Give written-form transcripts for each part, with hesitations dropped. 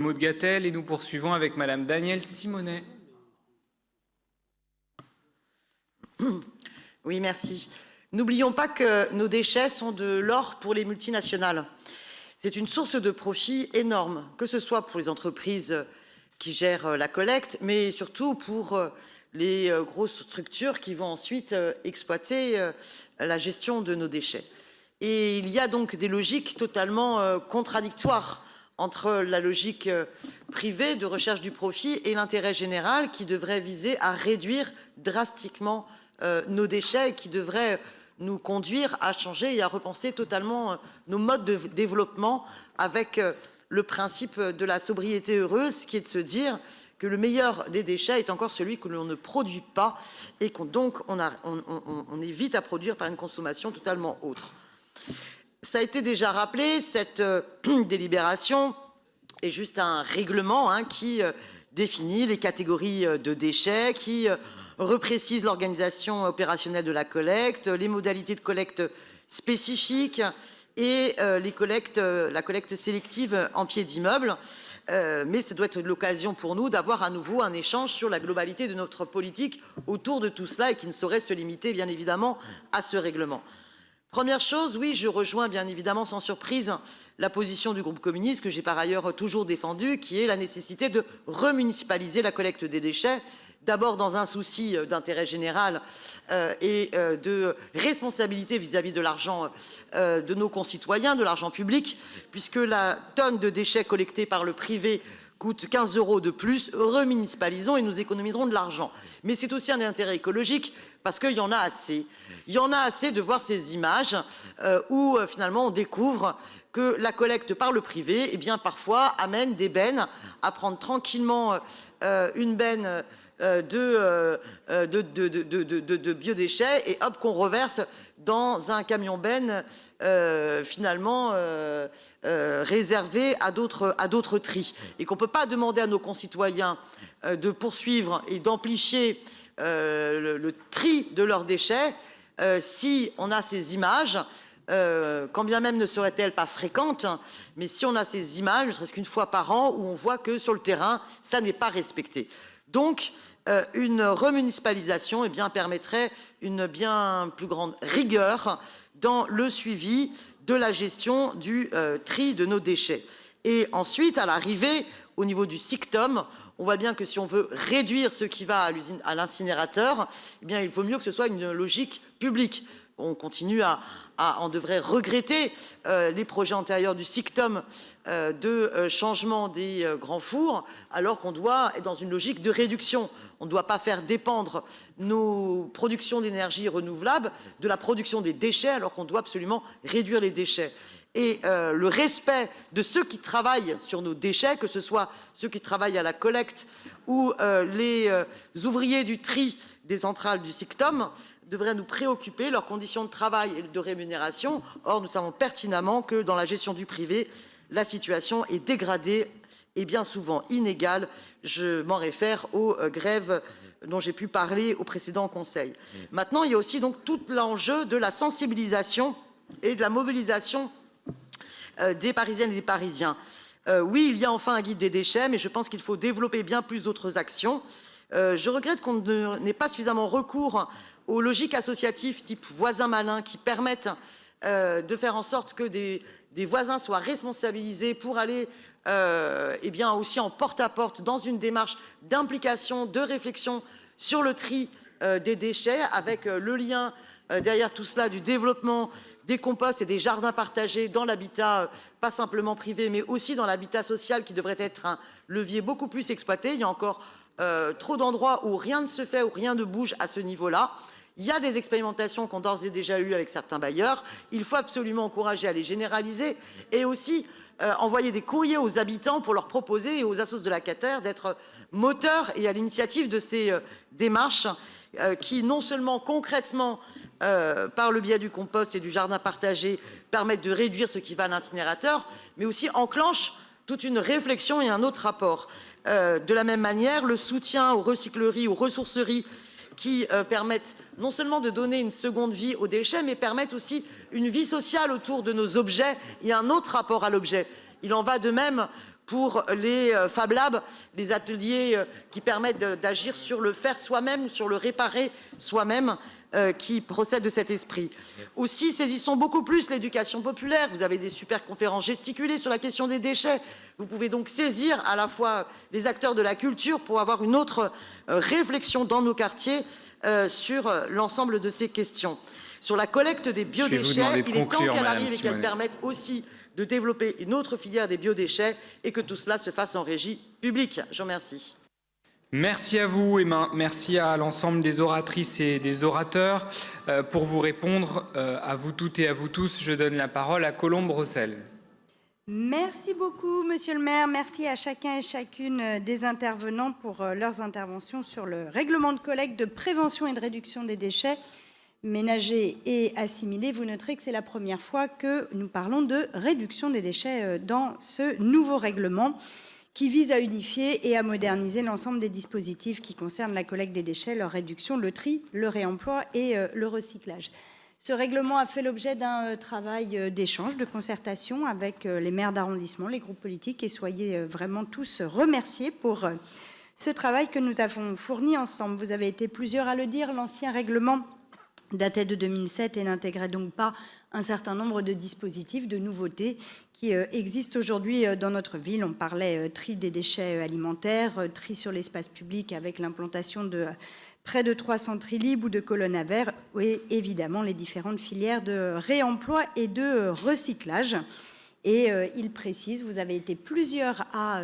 Maud Gattel et nous poursuivons avec Madame Danielle Simonet. Oui, merci. N'oublions pas que nos déchets sont de l'or pour les multinationales. C'est une source de profit énorme, que ce soit pour les entreprises qui gèrent la collecte, mais surtout pour les grosses structures qui vont ensuite exploiter la gestion de nos déchets. Et il y a donc des logiques totalement contradictoires entre la logique privée de recherche du profit et l'intérêt général qui devrait viser à réduire drastiquement nos déchets et qui devrait nous conduire à changer et à repenser totalement nos modes de développement avec le principe de la sobriété heureuse, qui est de se dire que le meilleur des déchets est encore celui que l'on ne produit pas et qu'on donc on évite à produire par une consommation totalement autre. Ça a été déjà rappelé, cette délibération est juste un règlement qui définit les catégories de déchets, qui reprécise l'organisation opérationnelle de la collecte, les modalités de collecte spécifiques et la collecte sélective en pied d'immeuble. Mais ça doit être l'occasion pour nous d'avoir à nouveau un échange sur la globalité de notre politique autour de tout cela et qui ne saurait se limiter bien évidemment à ce règlement. Première chose, oui, je rejoins bien évidemment sans surprise la position du groupe communiste que j'ai par ailleurs toujours défendue, qui est la nécessité de remunicipaliser la collecte des déchets, d'abord dans un souci d'intérêt général et de responsabilité vis-à-vis de l'argent de nos concitoyens, de l'argent public, puisque la tonne de déchets collectés par le privé coûte 15 € de plus, remunicipalisons et nous économiserons de l'argent. Mais c'est aussi un intérêt écologique parce qu'il y en a assez. Il y en a assez de voir ces images où finalement on découvre que la collecte par le privé, eh bien, parfois amène des bennes à prendre tranquillement une benne de biodéchets et hop qu'on reverse dans un camion benne finalement réservé à d'autres tris et qu'on ne peut pas demander à nos concitoyens de poursuivre et d'amplifier le tri de leurs déchets si on a ces images, quand bien même ne seraient-elles pas fréquentes, mais si on a ces images, ne serait-ce qu'une fois par an, où on voit que sur le terrain, ça n'est pas respecté. Donc, une remunicipalisation permettrait une bien plus grande rigueur dans le suivi de la gestion du tri de nos déchets. Et ensuite, à l'arrivée, au niveau du SICTOM, on voit bien que si on veut réduire ce qui va à l'incinérateur, il vaut mieux que ce soit une logique publique. On continue on devrait regretter les projets antérieurs du SICTOM de changement des grands fours, alors qu'on doit être dans une logique de réduction. On ne doit pas faire dépendre nos productions d'énergie renouvelables de la production des déchets, alors qu'on doit absolument réduire les déchets. Et le respect de ceux qui travaillent sur nos déchets, que ce soit ceux qui travaillent à la collecte ou les ouvriers du tri des centrales du SICTOM, devrait nous préoccuper, leurs conditions de travail et de rémunération. Or, nous savons pertinemment que dans la gestion du privé, la situation est dégradée et bien souvent inégale. Je m'en réfère aux grèves dont j'ai pu parler au précédent Conseil. Maintenant, il y a aussi donc tout l'enjeu de la sensibilisation et de la mobilisation des Parisiennes et des Parisiens. Oui, il y a enfin un guide des déchets, mais je pense qu'il faut développer bien plus d'autres actions. Je regrette qu'on n'ait pas suffisamment recours aux logiques associatives type voisins malins qui permettent de faire en sorte que des voisins soient responsabilisés pour aller aussi en porte-à-porte dans une démarche d'implication, de réflexion sur le tri des déchets, avec le lien derrière tout cela du développement des composts et des jardins partagés dans l'habitat, pas simplement privé, mais aussi dans l'habitat social qui devrait être un levier beaucoup plus exploité. Il y a encore trop d'endroits où rien ne se fait, où rien ne bouge à ce niveau-là. Il y a des expérimentations qu'on d'ores et déjà eues avec certains bailleurs. Il faut absolument encourager à les généraliser et aussi envoyer des courriers aux habitants pour leur proposer et aux assos de la Cater d'être moteurs et à l'initiative de ces démarches qui non seulement concrètement par le biais du compost et du jardin partagé permettent de réduire ce qui va à l'incinérateur, mais aussi enclenchent toute une réflexion et un autre rapport. De la même manière, le soutien aux recycleries, aux ressourceries qui permettent non seulement de donner une seconde vie aux déchets, mais permettent aussi une vie sociale autour de nos objets et un autre rapport à l'objet. Il en va de même pour les Fab Labs, les ateliers qui permettent d'agir sur le faire soi-même ou sur le réparer soi-même, qui procèdent de cet esprit. Aussi, saisissons beaucoup plus l'éducation populaire. Vous avez des super conférences gesticulées sur la question des déchets. Vous pouvez donc saisir à la fois les acteurs de la culture pour avoir une autre réflexion dans nos quartiers sur l'ensemble de ces questions. Sur la collecte des biodéchets, il est temps qu'elle arrive et qu'elle permette aussi de développer une autre filière des biodéchets et que tout cela se fasse en régie publique. Je vous remercie. Merci à vous, Emma. Merci à l'ensemble des oratrices et des orateurs. Pour vous répondre, à vous toutes et à vous tous, je donne la parole à Colombe Rossel. Merci beaucoup, Monsieur le maire. Merci à chacun et chacune des intervenants pour leurs interventions sur le règlement de collecte, de prévention et de réduction des déchets ménagers et assimilés. Vous noterez que c'est la première fois que nous parlons de réduction des déchets dans ce nouveau règlement qui vise à unifier et à moderniser l'ensemble des dispositifs qui concernent la collecte des déchets, leur réduction, le tri, le réemploi et le recyclage. Ce règlement a fait l'objet d'un travail d'échange, de concertation avec les maires d'arrondissement, les groupes politiques, et soyez vraiment tous remerciés pour ce travail que nous avons fourni ensemble. Vous avez été plusieurs à le dire, l'ancien règlement datait de 2007 et n'intégrait donc pas un certain nombre de dispositifs, de nouveautés qui existent aujourd'hui dans notre ville. On parlait tri des déchets alimentaires, tri sur l'espace public avec l'implantation de près de 300 trilibs ou de colonnes à verre, et évidemment les différentes filières de réemploi et de recyclage. Et il précise, vous avez été plusieurs à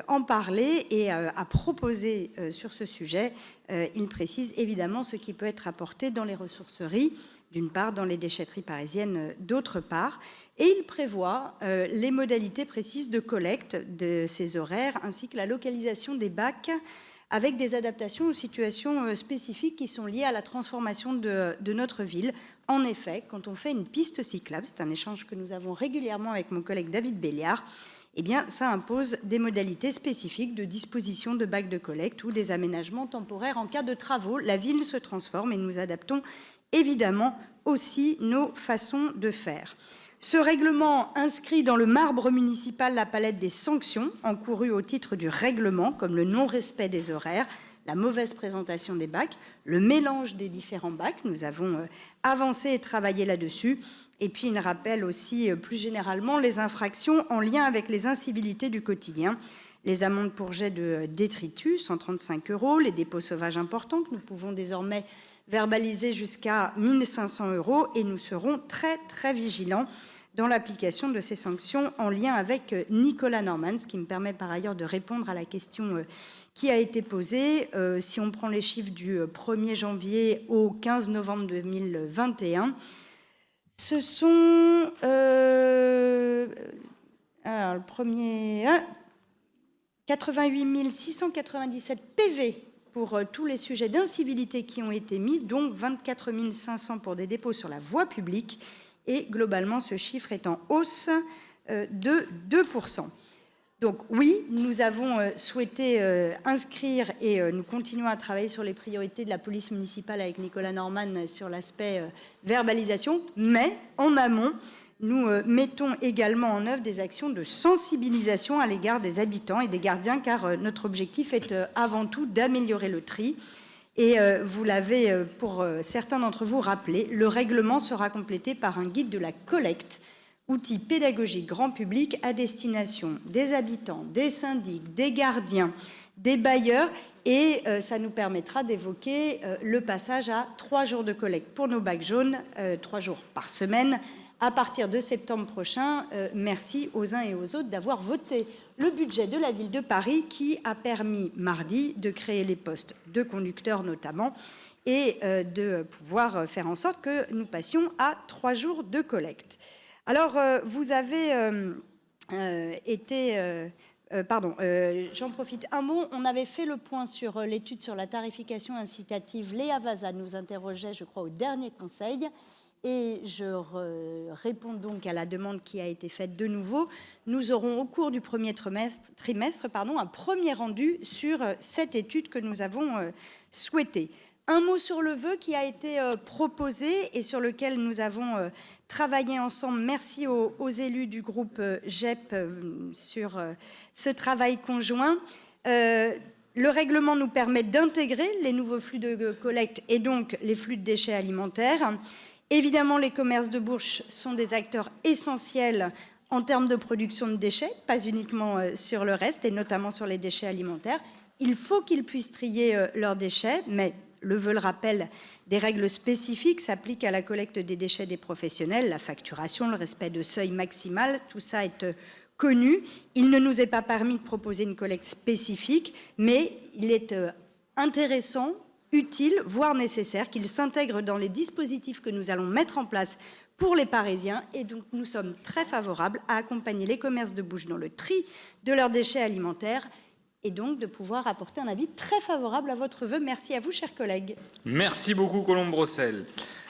en parler et à proposer sur ce sujet. Il précise évidemment ce qui peut être apporté dans les ressourceries, d'une part, dans les déchetteries parisiennes, d'autre part, et il prévoit les modalités précises de collecte de ces horaires, ainsi que la localisation des bacs, avec des adaptations aux situations spécifiques qui sont liées à la transformation de notre ville. En effet, quand on fait une piste cyclable, c'est un échange que nous avons régulièrement avec mon collègue David Béliard, eh bien, ça impose des modalités spécifiques de disposition de bacs de collecte ou des aménagements temporaires en cas de travaux. La ville se transforme et nous adaptons évidemment aussi nos façons de faire. Ce règlement inscrit dans le marbre municipal la palette des sanctions encourues au titre du règlement, comme le non-respect des horaires, la mauvaise présentation des bacs, le mélange des différents bacs. Nous avons avancé et travaillé là-dessus. Et puis, il rappelle aussi plus généralement les infractions en lien avec les incivilités du quotidien. Les amendes pour jet de détritus, 135 €, les dépôts sauvages importants que nous pouvons désormais verbaliser jusqu'à 1 500 €. Et nous serons très, très vigilants dans l'application de ces sanctions en lien avec Nicolas Norman, ce qui me permet par ailleurs de répondre à la question qui a été posée. Si on prend les chiffres du 1er janvier au 15 novembre 2021, ce sont alors, le premier 88 697 PV pour tous les sujets d'incivilité qui ont été mis, dont 24 500 pour des dépôts sur la voie publique. Et globalement, ce chiffre est en hausse de 2%. Donc oui, nous avons souhaité inscrire, et nous continuons à travailler sur les priorités de la police municipale avec Nicolas Norman sur l'aspect verbalisation, mais en amont, nous mettons également en œuvre des actions de sensibilisation à l'égard des habitants et des gardiens, car notre objectif est avant tout d'améliorer le tri. Et vous l'avez, pour certains d'entre vous, rappelé, le règlement sera complété par un guide de la collecte, outil pédagogique grand public à destination des habitants, des syndics, des gardiens, des bailleurs, et ça nous permettra d'évoquer le passage à 3 jours de collecte pour nos bacs jaunes, 3 jours par semaine, à partir de septembre prochain. Merci aux uns et aux autres d'avoir voté le budget de la ville de Paris qui a permis mardi de créer les postes de conducteurs notamment et de pouvoir faire en sorte que nous passions à 3 jours de collecte. Alors, vous avez j'en profite un mot. On avait fait le point sur l'étude sur la tarification incitative. Léa Vaza nous interrogeait, je crois, au dernier conseil. Et je réponds donc à la demande qui a été faite de nouveau. Nous aurons au cours du premier trimestre un premier rendu sur cette étude que nous avons souhaitée. Un mot sur le vœu qui a été proposé et sur lequel nous avons travaillé ensemble. Merci aux élus du groupe GEP sur ce travail conjoint. Le règlement nous permet d'intégrer les nouveaux flux de collecte et donc les flux de déchets alimentaires. Évidemment, les commerces de Bourges sont des acteurs essentiels en termes de production de déchets, pas uniquement sur le reste, et notamment sur les déchets alimentaires. Il faut qu'ils puissent trier leurs déchets, mais le vœu le rappelle, des règles spécifiques s'appliquent à la collecte des déchets des professionnels, la facturation, le respect de seuil maximal, tout ça est connu. Il ne nous est pas permis de proposer une collecte spécifique, mais il est intéressant, utile, voire nécessaire qu'il s'intègre dans les dispositifs que nous allons mettre en place pour les Parisiens. Et donc, nous sommes très favorables à accompagner les commerces de Bourges dans le tri de leurs déchets alimentaires et donc de pouvoir apporter un avis très favorable à votre vœu. Merci à vous, chers collègues. Merci beaucoup, Colombe Brossel.